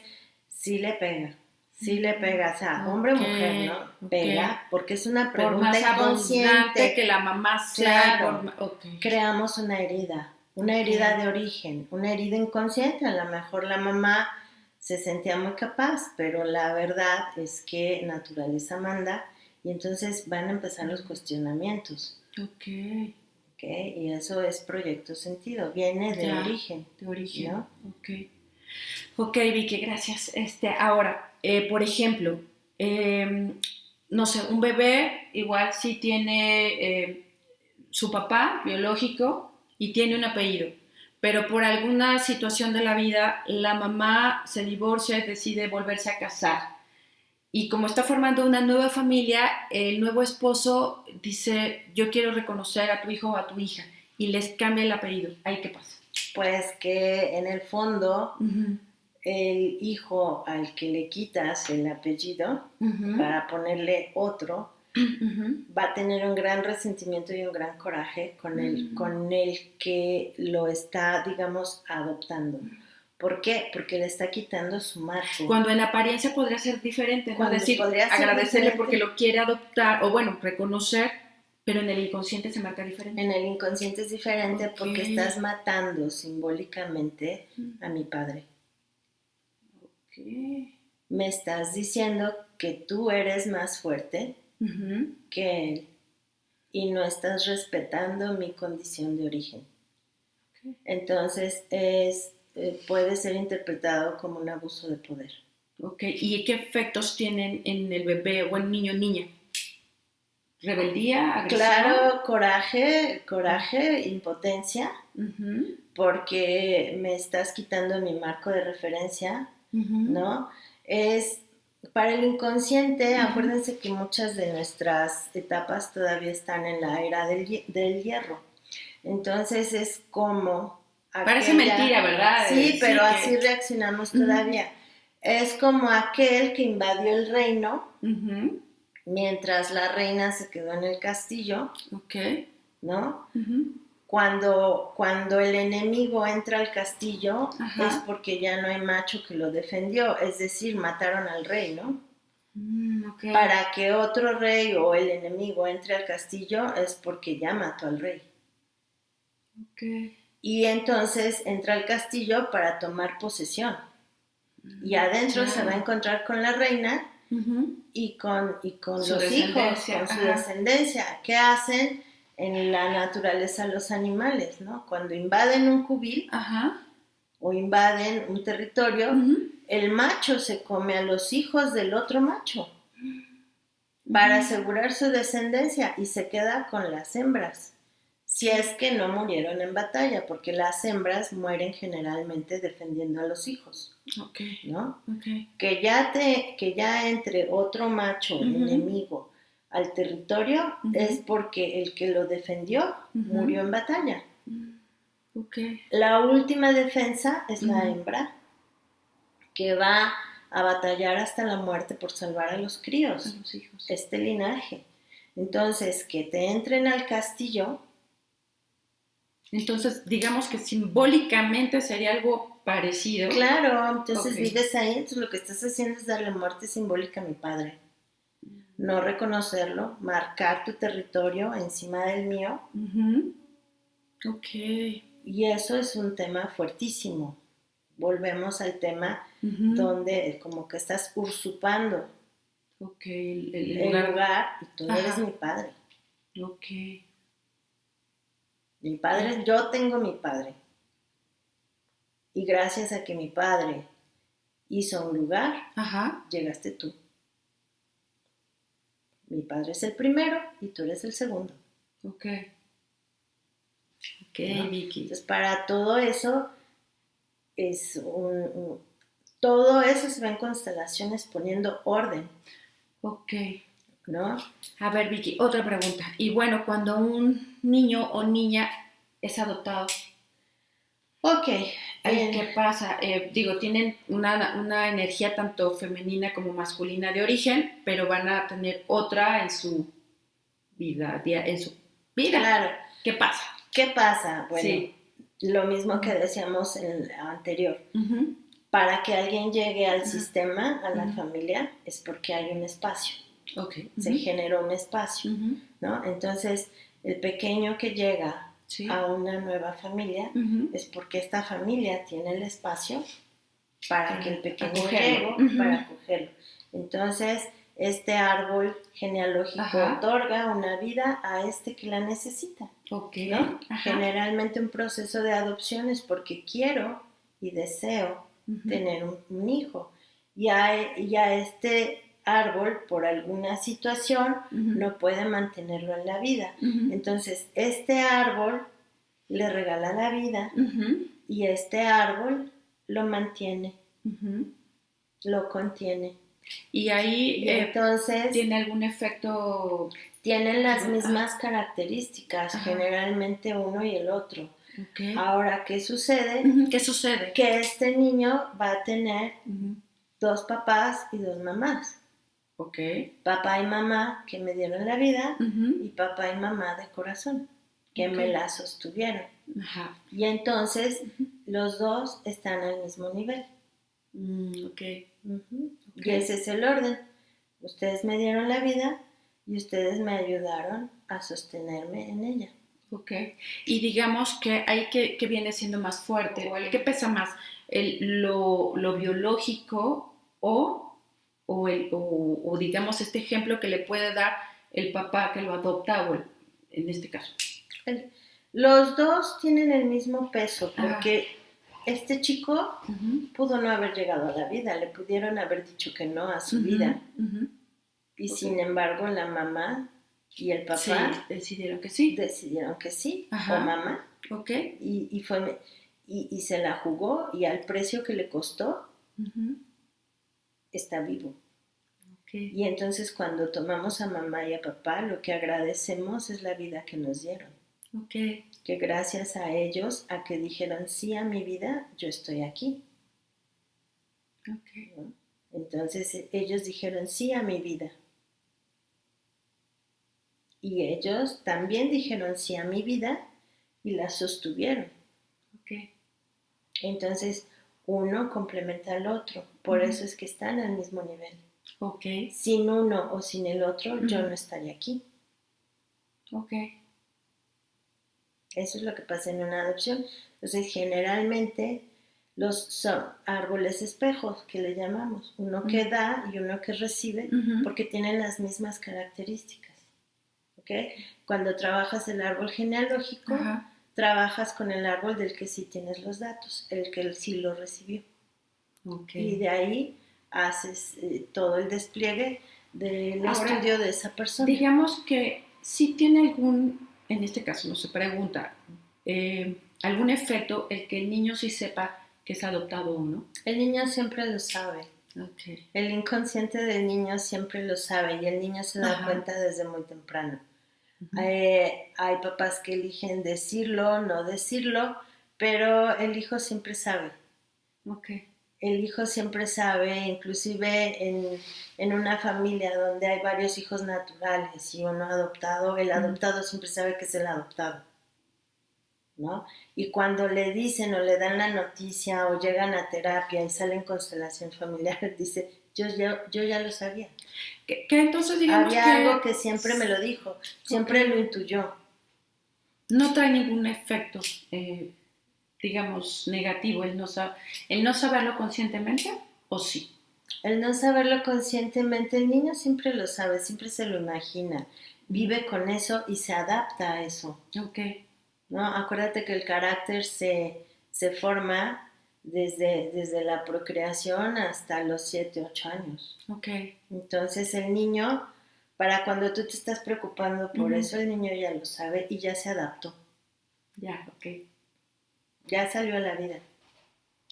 sí le pega. Sí le pega, o sea, hombre o mujer, ¿no? Pega, porque es una pregunta inconsciente. Que la mamá sea. Claro, creamos una herida de origen, una herida inconsciente. A lo mejor la mamá se sentía muy capaz, pero la verdad es que naturaleza manda y entonces van a empezar los cuestionamientos. Y eso es Proyecto Sentido, viene de origen. De origen, ¿no? Ok, Vicky, gracias. Ahora, por ejemplo, no sé, un bebé igual sí tiene su papá biológico y tiene un apellido, pero por alguna situación de la vida, la mamá se divorcia y decide volverse a casar. Y como está formando una nueva familia, el nuevo esposo dice, yo quiero reconocer a tu hijo o a tu hija, y les cambia el apellido. ¿Ahí qué pasa? Pues que en el fondo el hijo al que le quitas el apellido para ponerle otro va a tener un gran resentimiento y un gran coraje con el que lo está, digamos, adoptando. ¿Por qué? Porque le está quitando su marco. Cuando en apariencia podría ser diferente, ¿no? Decir, agradecerle diferente porque lo quiere adoptar, o bueno, reconocer, pero en el inconsciente se marca diferente. En el inconsciente es diferente porque estás matando simbólicamente a mi padre. Me estás diciendo que tú eres más fuerte que él y no estás respetando mi condición de origen. Entonces puede ser interpretado como un abuso de poder. ¿Y qué efectos tienen en el bebé o en niño o niña? ¿Rebeldía? ¿Agresión? Claro, coraje, impotencia, porque me estás quitando mi marco de referencia, ¿no? Para el inconsciente, acuérdense que muchas de nuestras etapas todavía están en la era del hierro. Entonces es como... Parece mentira, ¿verdad? Sí, pero así reaccionamos todavía. Es como aquel que invadió el reino, mientras la reina se quedó en el castillo, ¿no? Cuando el enemigo entra al castillo es porque ya no hay macho que lo defendió, es decir, mataron al rey, ¿no? Para que otro rey o el enemigo entre al castillo es porque ya mató al rey. Y entonces entra al castillo para tomar posesión. Y adentro se va a encontrar con la reina y con los hijos, con su descendencia. ¿Qué hacen en la naturaleza los animales, no? Cuando invaden un cubil o invaden un territorio, el macho se come a los hijos del otro macho para asegurar su descendencia y se queda con las hembras. Si es que no murieron en batalla, porque las hembras mueren generalmente defendiendo a los hijos, ¿no? Que ya entre otro macho enemigo al territorio es porque el que lo defendió murió en batalla. La última defensa es la hembra, que va a batallar hasta la muerte por salvar a los críos, a los hijos. Este linaje. Entonces, que te entren al castillo. Entonces, digamos que simbólicamente sería algo parecido. Claro, entonces vives ahí, entonces lo que estás haciendo es darle muerte simbólica a mi padre. No reconocerlo, marcar tu territorio encima del mío. Y eso es un tema fuertísimo, volvemos al tema donde como que estás usurpando el lugar y tú no eres mi padre. Ok. Mi padre, yo tengo mi padre. Y gracias a que mi padre hizo un lugar, llegaste tú. Mi padre es el primero y tú eres el segundo. Ok, ¿No? Vicky. Entonces, para todo eso, todo eso se va en constelaciones poniendo orden. Ok. ¿No? A ver, Vicky, otra pregunta. Y bueno, cuando un niño o niña es adoptado, ok. ¿Qué pasa? Tienen una energía tanto femenina como masculina de origen, pero van a tener otra en su vida, Claro. ¿Qué pasa? ¿Qué pasa? Bueno, sí. Lo mismo que decíamos en el anterior. Para que alguien llegue al sistema, a la familia, es porque hay un espacio. Okay. Se generó un espacio, ¿no? Entonces, el pequeño que llega a una nueva familia es porque esta familia tiene el espacio para que el pequeño llegue, para acogerlo. Entonces, este árbol genealógico otorga una vida a este que la necesita. Okay. ¿No? Generalmente un proceso de adopción es porque quiero y deseo tener un hijo. Y a este árbol, por alguna situación, no puede mantenerlo en la vida. Entonces, este árbol le regala la vida y este árbol lo mantiene, lo contiene. Y ahí entonces tiene algún efecto. Tienen las mismas características, generalmente uno y el otro. Okay. Ahora, ¿qué sucede? ¿Qué sucede? Que este niño va a tener 2 papás y 2 mamás. Okay. Papá y mamá que me dieron la vida y papá y mamá de corazón que me la sostuvieron. Y entonces los dos están al mismo nivel. Okay. Y ese es el orden. Ustedes me dieron la vida y ustedes me ayudaron a sostenerme en ella. Ok. Y digamos que ahí que viene siendo más fuerte, ¿qué pesa más? ¿Lo biológico o digamos este ejemplo que le puede dar el papá que lo adopta o en este caso? Los dos tienen el mismo peso porque este chico pudo no haber llegado a la vida, le pudieron haber dicho que no a su vida. Y sin embargo la mamá y el papá decidieron que sí. O mamá. Okay. Y se la jugó y al precio que le costó está vivo. Okay. Y entonces cuando tomamos a mamá y a papá, lo que agradecemos es la vida que nos dieron. Okay. Que gracias a ellos, a que dijeron sí a mi vida, yo estoy aquí. Okay. ¿No? Entonces ellos dijeron sí a mi vida. Y ellos también dijeron sí a mi vida y la sostuvieron. Okay. Entonces, uno complementa al otro. Por eso es que están al mismo nivel. Okay. Sin uno o sin el otro, yo no estaría aquí. Okay. Eso es lo que pasa en una adopción. Entonces, generalmente, son árboles espejos, que le llamamos. Uno que da y uno que recibe, porque tienen las mismas características. ¿Okay? Cuando trabajas el árbol genealógico, trabajas con el árbol del que sí tienes los datos, el que sí lo recibió. Okay. Y de ahí haces todo el despliegue del estudio de esa persona. Digamos que sí tiene algún, en este caso no se pregunta, algún efecto el que el niño sí sepa que es adoptado o no. El niño siempre lo sabe. Okay. El inconsciente del niño siempre lo sabe y el niño se da cuenta desde muy temprano. Hay papás que eligen decirlo, no decirlo, pero el hijo siempre sabe. Okay. El hijo siempre sabe, inclusive en una familia donde hay varios hijos naturales y uno adoptado, el adoptado siempre sabe que es el adoptado, ¿no? Y cuando le dicen o le dan la noticia o llegan a terapia y salen constelación familiar, dice, yo ya lo sabía. Que entonces digamos había algo que siempre me lo dijo, siempre lo intuyó. No trae ningún efecto digamos, negativo, el no saberlo conscientemente, ¿o sí? El no saberlo conscientemente, el niño siempre lo sabe, siempre se lo imagina, vive con eso y se adapta a eso. Ok. ¿No? Acuérdate que el carácter se forma desde la procreación hasta los 7, 8 años. Ok. Entonces el niño, para cuando tú te estás preocupando por eso, el niño ya lo sabe y ya se adaptó. Ya, ok. Ya salió a la vida.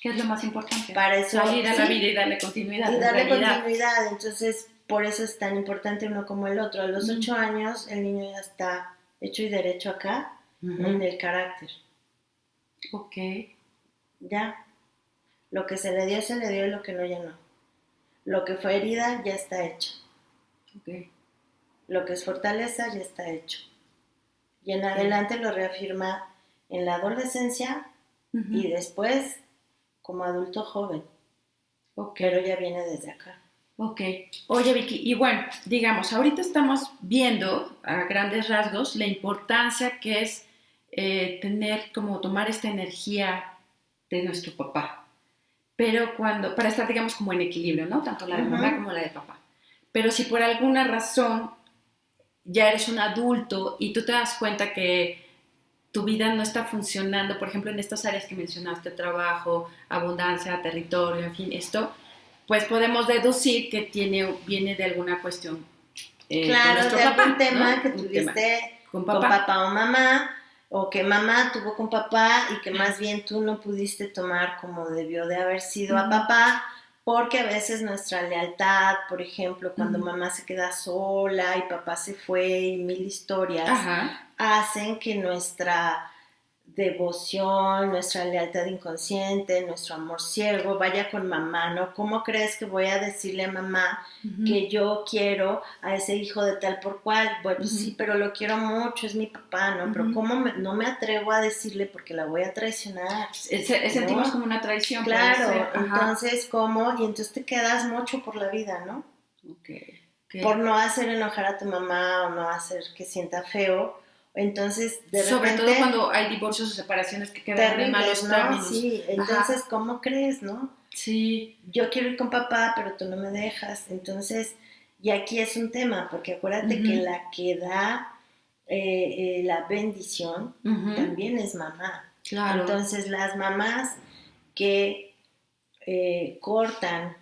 ¿Qué es lo más importante? Para eso, salir a la vida y darle continuidad. Y darle continuidad. Entonces, por eso es tan importante uno como el otro. A los 8 años, el niño ya está hecho y derecho acá, en el carácter. Ok. Ya. Lo que se le dio y lo que no, ya no. Lo que fue herida, ya está hecho. Ok. Lo que es fortaleza, ya está hecho. Y en adelante lo reafirma en la adolescencia y después como adulto joven. Pero ya viene desde acá. Ok. Oye, Vicky, y bueno, digamos, ahorita estamos viendo a grandes rasgos la importancia que es tomar esta energía de nuestro papá. Pero para estar, digamos, como en equilibrio, ¿no? Tanto la de mamá como la de papá. Pero si por alguna razón ya eres un adulto y tú te das cuenta que tu vida no está funcionando, por ejemplo, en estas áreas que mencionaste, trabajo, abundancia, territorio, en fin, esto, pues podemos deducir que viene de alguna cuestión claro, con de papá, algún tema, ¿no? que tuviste con papá o mamá, o que mamá tuvo con papá y que más bien tú no pudiste tomar como debió de haber sido a papá, porque a veces nuestra lealtad, por ejemplo, cuando mamá se queda sola y papá se fue y mil historias, hacen que nuestra devoción, nuestra lealtad inconsciente, nuestro amor ciego vaya con mamá, ¿no? ¿Cómo crees que voy a decirle a mamá que yo quiero a ese hijo de tal por cual? Bueno, sí, pero lo quiero mucho, es mi papá, ¿no? Pero ¿cómo no me atrevo a decirle porque la voy a traicionar? Sentimos como una traición. Claro, entonces, ¿cómo? Y entonces te quedas mucho por la vida, ¿no? Okay. Por no hacer enojar a tu mamá o no hacer que sienta feo. Entonces, de repente... Sobre todo cuando hay divorcios o separaciones que quedan en malos términos. Sí, entonces, ¿cómo crees, no? Sí. Yo quiero ir con papá, pero tú no me dejas. Entonces, y aquí es un tema, porque acuérdate que la que da la bendición también es mamá. Claro. Entonces, las mamás que cortan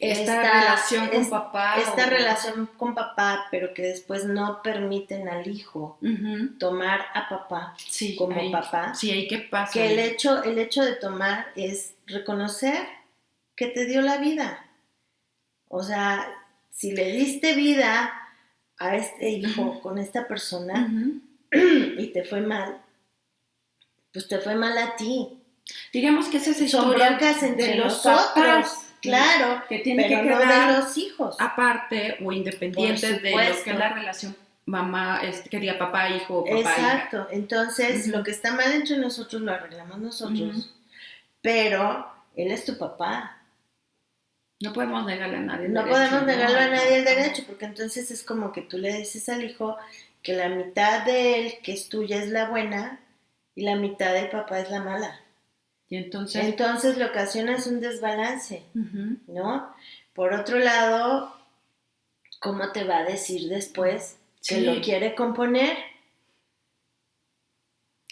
esta relación con papá. Esta relación con papá, pero que después no permiten al hijo tomar a papá como papá. Sí, ahí qué pasa. Que el hecho de tomar es reconocer que te dio la vida. O sea, si le diste vida a este hijo con esta persona y te fue mal, pues te fue mal a ti. Digamos que esa es historia son broncas entre de los nosotros, papás, claro, que tiene pero que no quedar de los hijos, aparte o independiente de lo que es la relación mamá, que diga papá, hijo, papá, exacto, hija. Entonces lo que está mal entre nosotros lo arreglamos nosotros, pero él es tu papá. No podemos negarle a nadie el derecho. No podemos negarle a nadie el derecho, porque entonces es como que tú le dices al hijo que la mitad de él, que es tuya, es la buena, y la mitad del papá es la mala. Y entonces lo que ocasiona es un desbalance, ¿no? Por otro lado, ¿cómo te va a decir después que lo quiere componer?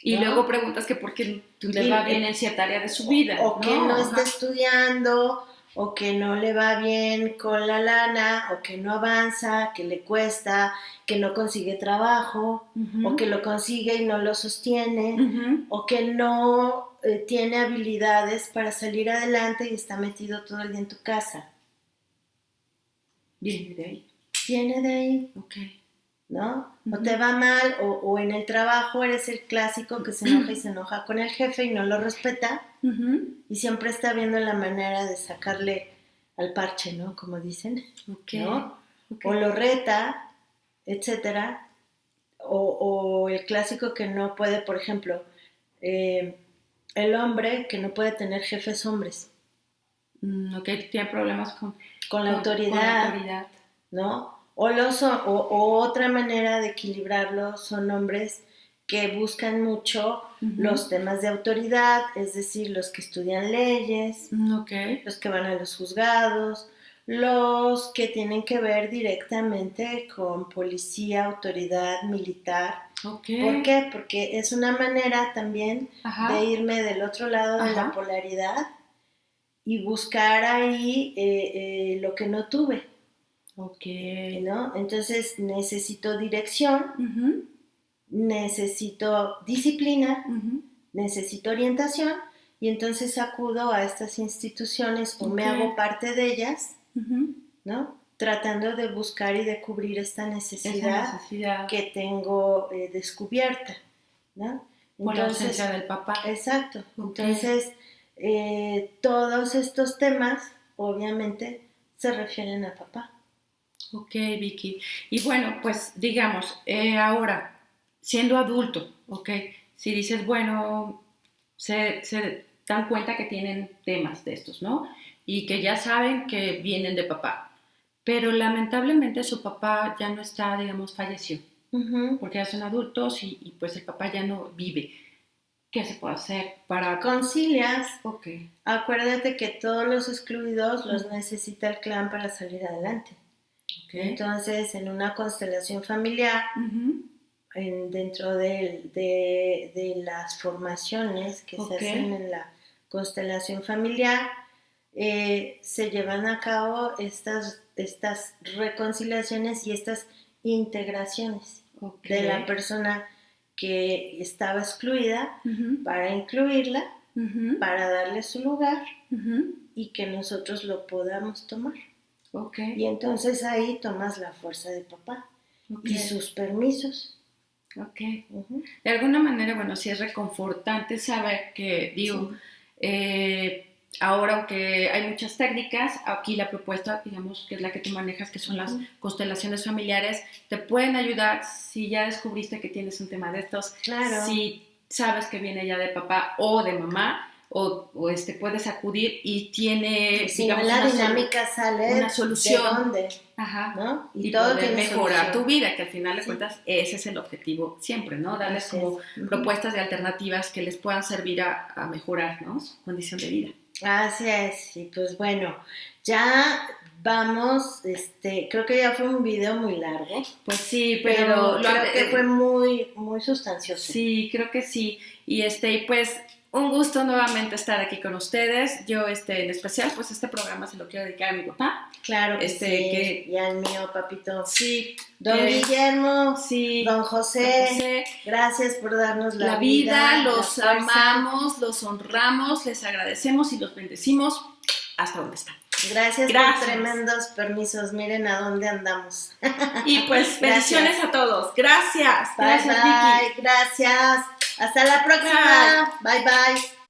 Y luego preguntas que por qué le va bien en cierta área de su vida. O que no está estudiando, o que no le va bien con la lana, o que no avanza, que le cuesta, que no consigue trabajo, o que lo consigue y no lo sostiene, o que no tiene habilidades para salir adelante y está metido todo el día en tu casa. Viene de ahí. Viene de ahí. Ok. ¿No? O te va mal, o en el trabajo eres el clásico que se enoja y se enoja con el jefe y no lo respeta, y siempre está viendo la manera de sacarle al parche, ¿no? Como dicen, ¿no? O lo reta, etcétera, o el clásico que no puede, por ejemplo, el hombre que no puede tener jefes hombres. Tiene problemas con la autoridad, ¿no? O otra manera de equilibrarlo son hombres que buscan mucho los temas de autoridad, es decir, los que estudian leyes, los que van a los juzgados, los que tienen que ver directamente con policía, autoridad militar. ¿Por qué? Porque es una manera también de irme del otro lado de la polaridad y buscar ahí lo que no tuve. ¿No? Entonces necesito dirección, necesito disciplina, necesito orientación, y entonces acudo a estas instituciones o me hago parte de ellas, ¿no? Tratando de buscar y de cubrir esta necesidad que tengo descubierta, ¿no? Por la ausencia del papá. Exacto. Entonces, todos estos temas, obviamente, se refieren a papá. Ok, Vicky. Y bueno, pues digamos, ahora, siendo adulto, si dices, bueno, se dan cuenta que tienen temas de estos, ¿no? Y que ya saben que vienen de papá, pero lamentablemente su papá ya no está, digamos, falleció, porque ya son adultos y pues el papá ya no vive. ¿Qué se puede hacer para...? Concilias. Acuérdate que todos los excluidos los necesita el clan para salir adelante. Entonces, en una constelación familiar, dentro de las formaciones que se hacen en la constelación familiar, se llevan a cabo estas reconciliaciones y estas integraciones de la persona que estaba excluida para incluirla, para darle su lugar y que nosotros lo podamos tomar. Y entonces ahí tomas la fuerza de papá y sus permisos. De alguna manera, bueno, sí es reconfortante saber que, digo, ahora aunque hay muchas técnicas, aquí la propuesta, digamos, que es la que tú manejas, que son las constelaciones familiares, te pueden ayudar si ya descubriste que tienes un tema de estos, si sabes que viene ya de papá o de mamá, o puedes acudir y tiene, digamos, la dinámica sale una solución, de dónde, ¿no? Y todo tiene mejorar tu vida, que al final de cuentas ese es el objetivo siempre, ¿no? Darles como propuestas de alternativas que les puedan servir a mejorar, ¿no? Su condición de vida. Así es, y pues bueno, ya vamos, creo que ya fue un video muy largo. Pues sí, pero creo que fue muy, muy sustancioso. Sí, creo que sí, y pues un gusto nuevamente estar aquí con ustedes. Yo, en especial, pues este programa se lo quiero dedicar a mi papá. Claro que sí, y al mío, papito. Sí. Don Guillermo, sí, don José, gracias por darnos la vida. Los amamos, los honramos, les agradecemos y los bendecimos hasta donde están. Gracias por tremendos permisos, miren a dónde andamos. Y pues bendiciones a todos. Gracias. Bye, gracias, bye, Vicky. Gracias. Hasta la próxima. Bye, bye.